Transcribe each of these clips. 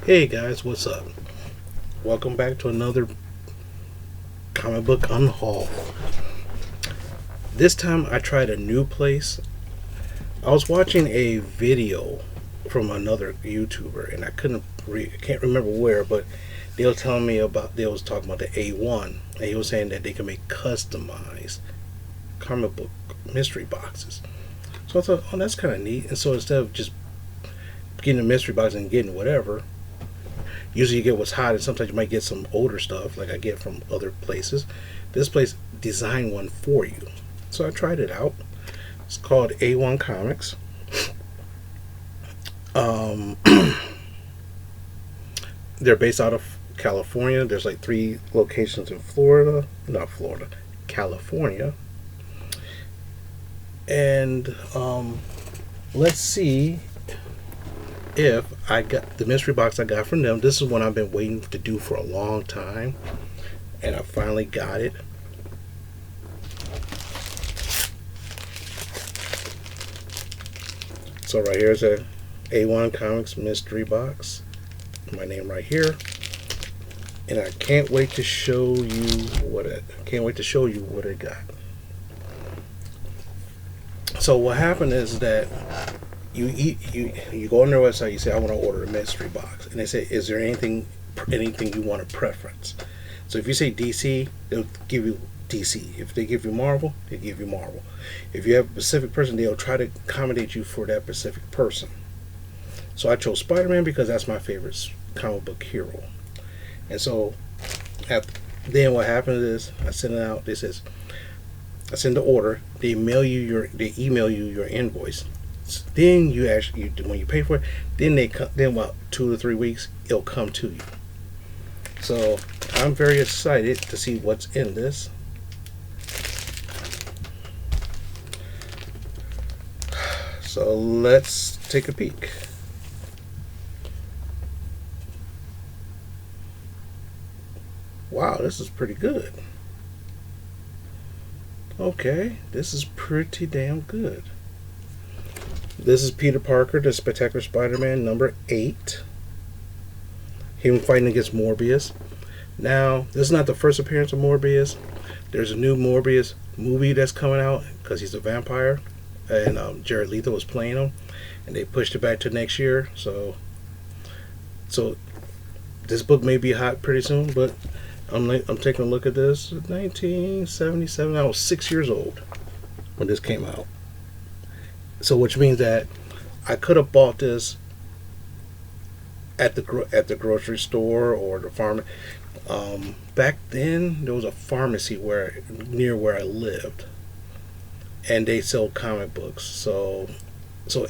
Hey guys, what's up? Welcome back to another comic book unhaul. This time I tried a new place. I was watching a video from another YouTuber and I can't remember where, but they was talking about the A-1 and he was saying that they can make customized comic book mystery boxes. So I thought, oh, that's kind of neat. And so instead of just getting a mystery box and getting whatever, usually you get what's hot, and sometimes you might get some older stuff like I get from other places. This place designed one for you. So I tried it out. It's called A-1 Comics. Um, they're based out of California. There's like 3 locations in Florida. Not Florida, California. And let's see if I got the mystery box I got from them. This is one I've been waiting to do for a long time, and I finally got it. So right here is a A-1 Comics mystery box. My name right here, and I can't wait to show you what it got. So what happened is that you go on their website. You say, I want to order a mystery box, and they say, is there anything you want a preference? So if you say DC, they'll give you DC. If they give you Marvel, they give you Marvel. If you have a specific person, they'll try to accommodate you for that specific person. So I chose Spider-Man because that's my favorite comic book hero. And so then what happens is I send it out. I send the order. They email you your invoice. Then when you pay for it, then about 2 to 3 weeks it'll come to you. So I'm very excited to see what's in this. So let's take a peek. Wow, this is pretty good. Okay, this is pretty damn good. This is Peter Parker, the Spectacular Spider-Man, number 8. Him fighting against Morbius. Now, this is not the first appearance of Morbius. There's a new Morbius movie that's coming out because he's a vampire, and Jared Leto was playing him, and they pushed it back to next year. So this book may be hot pretty soon, but I'm taking a look at this. 1977. I was 6 years old when this came out. So which means that I could have bought this at the grocery store or the farm. Back then there was a pharmacy near where I lived, and they sell comic books. So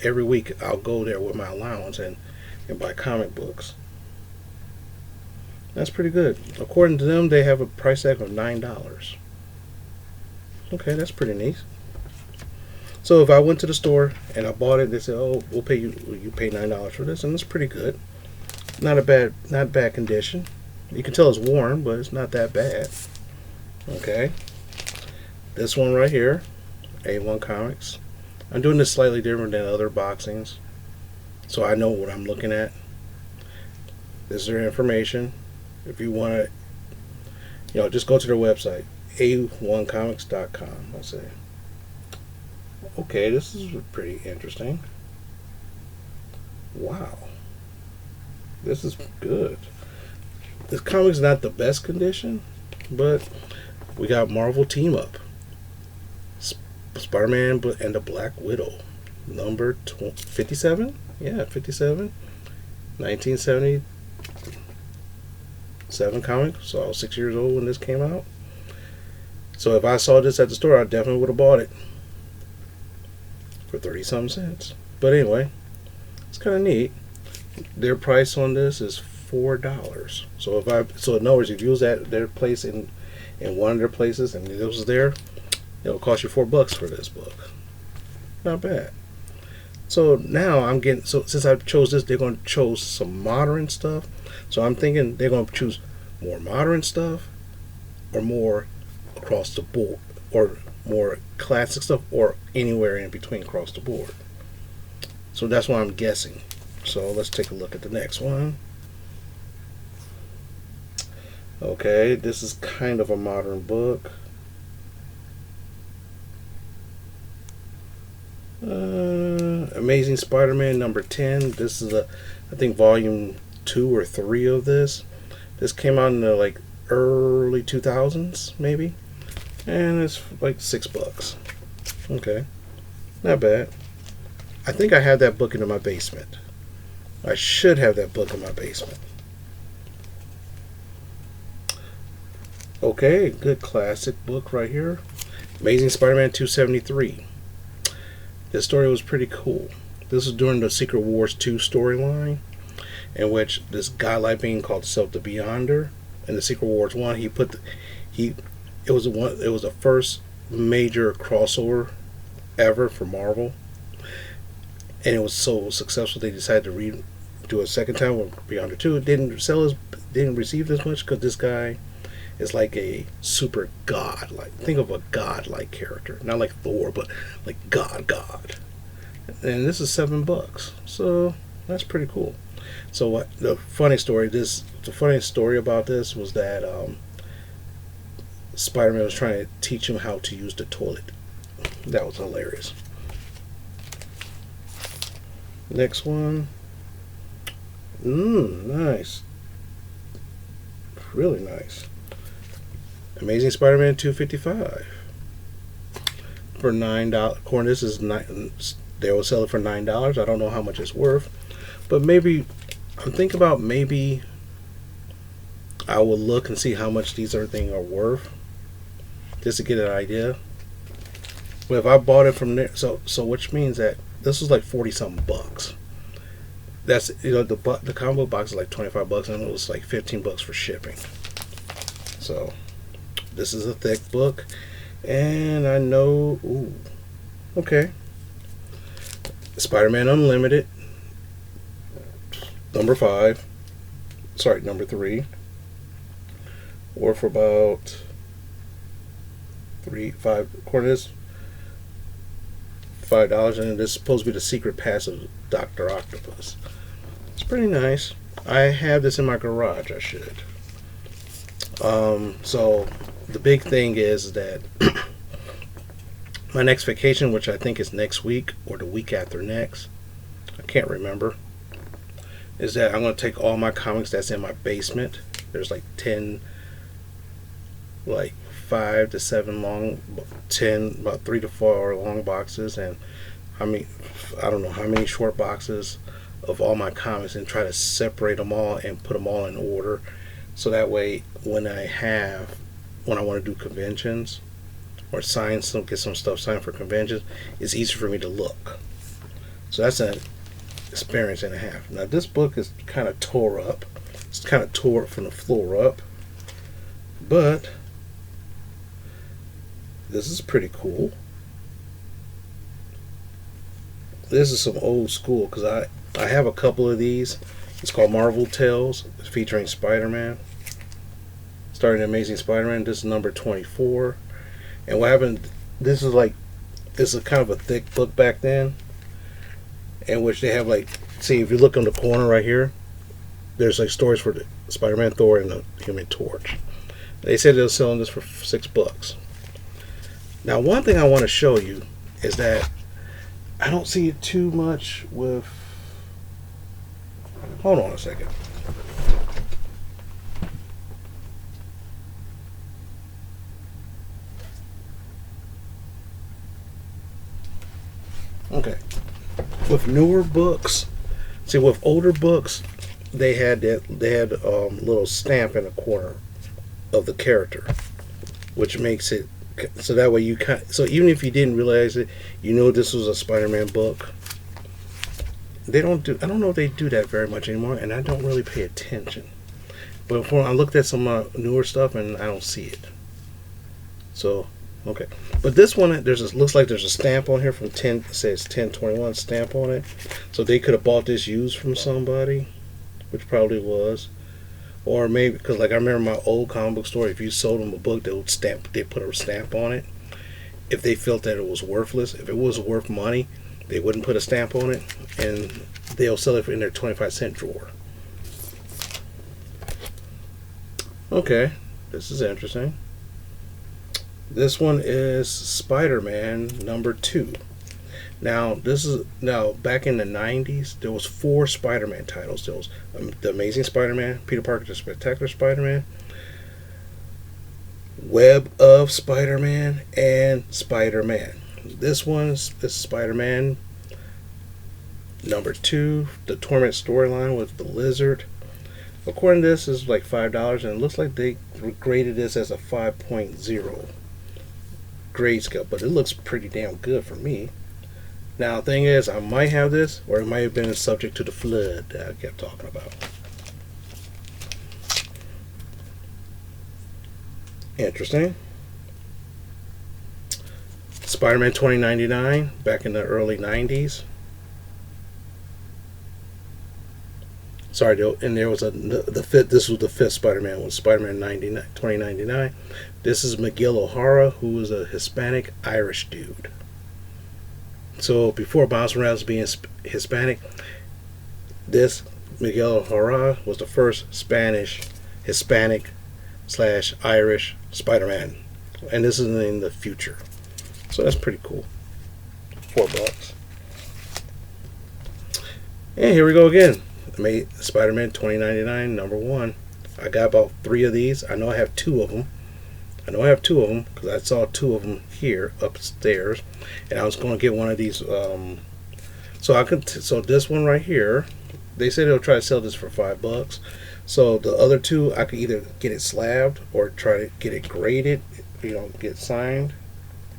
every week I'll go there with my allowance and buy comic books. That's pretty good. According to them, they have a price tag of $9. Okay, that's pretty neat. So if I went to the store and I bought it, they said, "Oh, we'll pay you. You pay $9 for this," and it's pretty good. Not bad condition. You can tell it's worn, but it's not that bad. Okay, this one right here, A-1 Comics. I'm doing this slightly different than other boxings, so I know what I'm looking at. This is their information. If you want to, just go to their website, a1comics.com. I'll say. Okay, this is pretty interesting. Wow. This is good. This comic's not the best condition, but we got Marvel Team Up. Spider-Man and the Black Widow. Number 57? Yeah, 57. 1977 comic. So I was 6 years old when this came out. So if I saw this at the store, I definitely would have bought it for 30-some cents. But anyway, it's kind of neat. Their price on this is $4. So in other words, if you use their place in one of their places and it was there, it'll cost you $4 for this book. Not bad. So now since I chose this, they're going to choose some modern stuff. So I'm thinking they're going to choose more modern stuff or more across the board, or more classic stuff, or anywhere in between across the board. So that's what I'm guessing. So let's take a look at the next one. Okay, this is kind of a modern book. Amazing Spider-Man number 10. This is I think volume 2 or 3 of this. This came out in the like early 2000s maybe, and it's like $6. Okay, not bad. I think I have that book in my basement. I should have that book in my basement. Okay, good classic book right here. Amazing Spider-Man 273. This story was pretty cool. This was during the Secret Wars 2 storyline, in which this godlike being called himself the Beyonder. In the Secret Wars 1, it was the first major crossover ever for Marvel, and it was so successful they decided to redo a second time with Beyonder 2. It didn't receive as much because this guy is like a super god. Like, think of a god-like character, not like Thor, but like God. And this is $7, so that's pretty cool. So what the funny story about this was that Spider-Man was trying to teach him how to use the toilet. That was hilarious. Next one. Nice. Really nice. Amazing Spider-Man 255 for $9. Corn, this is nine. They will sell it for $9. I don't know how much it's worth, but maybe I'm thinking about maybe I will look and see how much these things are worth, just to get an idea. But if I bought it from there, so which means that this was like 40 something bucks. That's the combo box is like $25 and it was like $15 for shipping. So this is a thick book, and I know. Ooh, okay. Spider-Man Unlimited, number 5. Sorry, number 3. Or for about 5 quarters, $5, and this is supposed to be the secret pass of Dr. Octopus. It's pretty nice. I have this in my garage. I should. So the big thing is that my next vacation, which I think is next week or the week after next, I can't remember, is that I'm going to take all my comics that's in my basement. There's like 10, like 5 to 7 long, 10, about 3 to 4 long boxes, and I don't know how many short boxes of all my comics, and try to separate them all and put them all in order, so that way when I want to do conventions or get some stuff signed for conventions, it's easy for me to look. So that's an experience and a half. Now this book is kind of tore up. It's kind of tore from the floor up, but this is pretty cool. This is some old school, because I have a couple of these. It's called Marvel Tales, featuring Spider-Man. Starting Amazing Spider-Man. This is number 24. And what happened, this is kind of a thick book back then, in which they have like, see, if you look on the corner right here, there's like stories for the Spider-Man, Thor, and the Human Torch. They said they were selling this for $6. Now, one thing I want to show you is that I don't see it too much with. Hold on a second. Okay. With newer books, see, with older books, they had little stamp in the corner of the character, which makes it so that way so even if you didn't realize it, you know this was a Spider-Man book. I don't know if they do that very much anymore, and I don't really pay attention. But I looked at some newer stuff and I don't see it. So okay, but this one looks like there's a stamp on here from 10. It says 1021 stamp on it, so they could have bought this used from somebody, which probably was. Or maybe, because like I remember my old comic book store, if you sold them a book, they put a stamp on it. If they felt that it was worthless, if it was worth money, they wouldn't put a stamp on it, and they'll sell it in their 25-cent drawer. Okay, this is interesting. This one is Spider-Man #2. Now back in the '90s. There was 4 Spider-Man titles. There was the Amazing Spider-Man, Peter Parker, the Spectacular Spider-Man, Web of Spider-Man, and Spider-Man. This Spider-Man #2. The Torment storyline with the Lizard. According to this, is like $5, and it looks like they graded this as a 5.0 grade scale, but it looks pretty damn good for me. Now, the thing is, I might have this, or it might have been subject to the flood that I kept talking about. Interesting. Spider-Man 2099, back in the early 90s. Sorry, and there was the fifth. This was the 5th Spider-Man. Was Spider-Man 2099. This is Miguel O'Hara, who was a Hispanic Irish dude. So before Miles Morales being Hispanic, this Miguel O'Hara was the first Spanish Hispanic / Irish Spider-Man, and this is in the future. So that's pretty cool. $4. And here we go again. Spider-Man 2099 #1. I got about 3 of these. I know I have 2 of them. Because I saw 2 of them here upstairs, and I was going to get one of these. So this one right here, they said they'll try to sell this for $5. So the other 2, I could either get it slabbed or try to get it graded, get signed,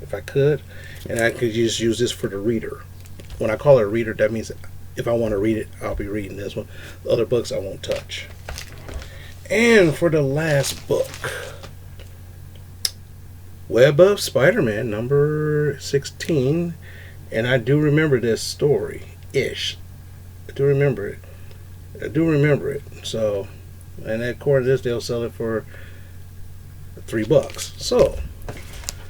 if I could, and I could just use this for the reader. When I call it a reader, that means if I want to read it, I'll be reading this one. The other books I won't touch. And for the last book, Web of Spider-Man #16, and I do remember this story-ish. I do remember it. So, and according to this, they'll sell it for $3.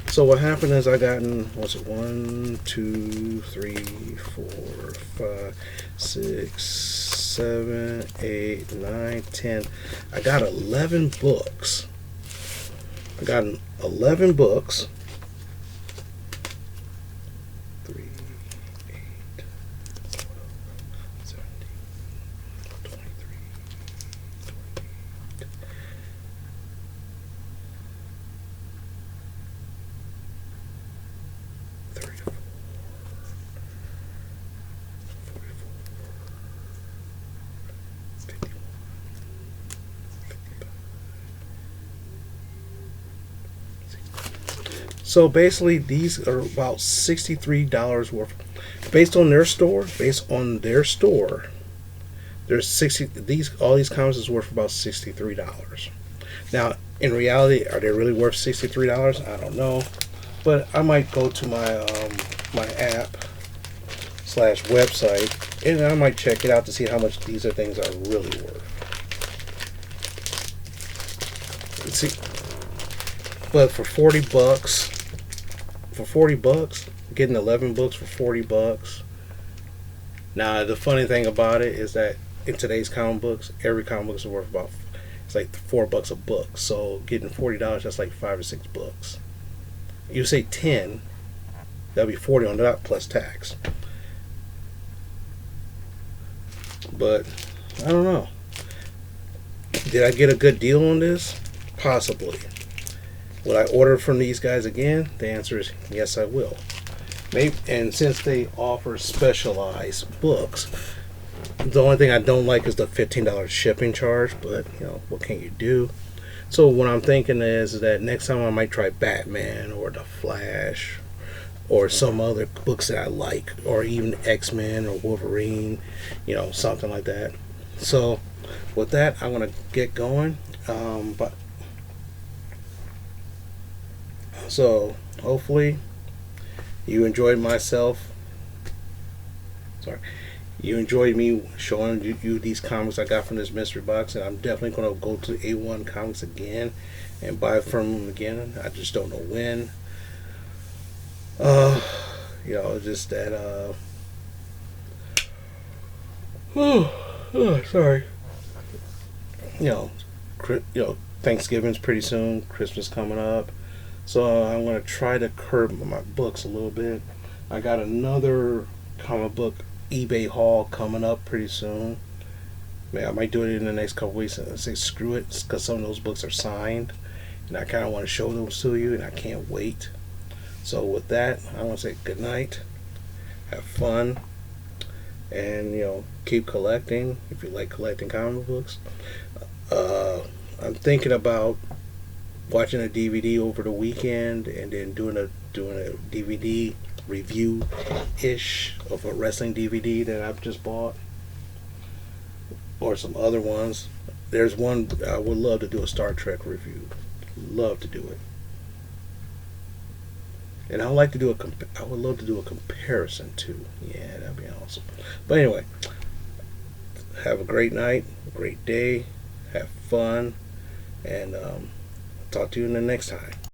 So what happened is I gotten, what's it, 1, 2, 3, 4, 5, 6, 7, 8, 9, 10. I got 11 books. I got 11 books. 3, 8, 12, 17, 23, 28. So basically, these are about $63 worth. Based on their store, there's all these comics is worth about $63. Now, in reality, are they really worth $63? I don't know, but I might go to my app / website, and I might check it out to see how much these things are really worth. Let's see, but for $40. Getting 11 books for $40. Now, the funny thing about it is that in today's comic books, every comic book is worth about, it's like $4 a book. So getting $40, that's like 5 or 6 books. You say 10, that'll be 40 on that plus tax. But I don't know. Did I get a good deal on this? Possibly. Will I order from these guys again? The answer is yes, I will. Maybe, and since they offer specialized books, the only thing I don't like is the $15 shipping charge, but what can you do? So what I'm thinking is that next time I might try Batman or The Flash or some other books that I like, or even X-Men or Wolverine, something like that. So with that, I'm going to get going. So hopefully you enjoyed you enjoyed me showing you these comics I got from this mystery box, and I'm definitely going to go to A-1 Comics again and buy from them again. I just don't know when. Just that sorry. Thanksgiving's pretty soon. Christmas coming up. So I'm going to try to curb my books a little bit. I got another comic book eBay haul coming up pretty soon. Man, I might do it in the next couple weeks and say screw it, because some of those books are signed, and I kind of want to show those to you, and I can't wait. So with that, I want to say good night, have fun, and keep collecting if you like collecting comic books. I'm thinking about watching a DVD over the weekend and then doing a DVD review ish of a wrestling DVD that I've just bought, or some other ones. There's one I would love to do a Star Trek review. Love to do it, and I would like to do I would love to do a comparison too. Yeah, that'd be awesome. But anyway, have a great night, great day, have fun, and talk to you in the next time.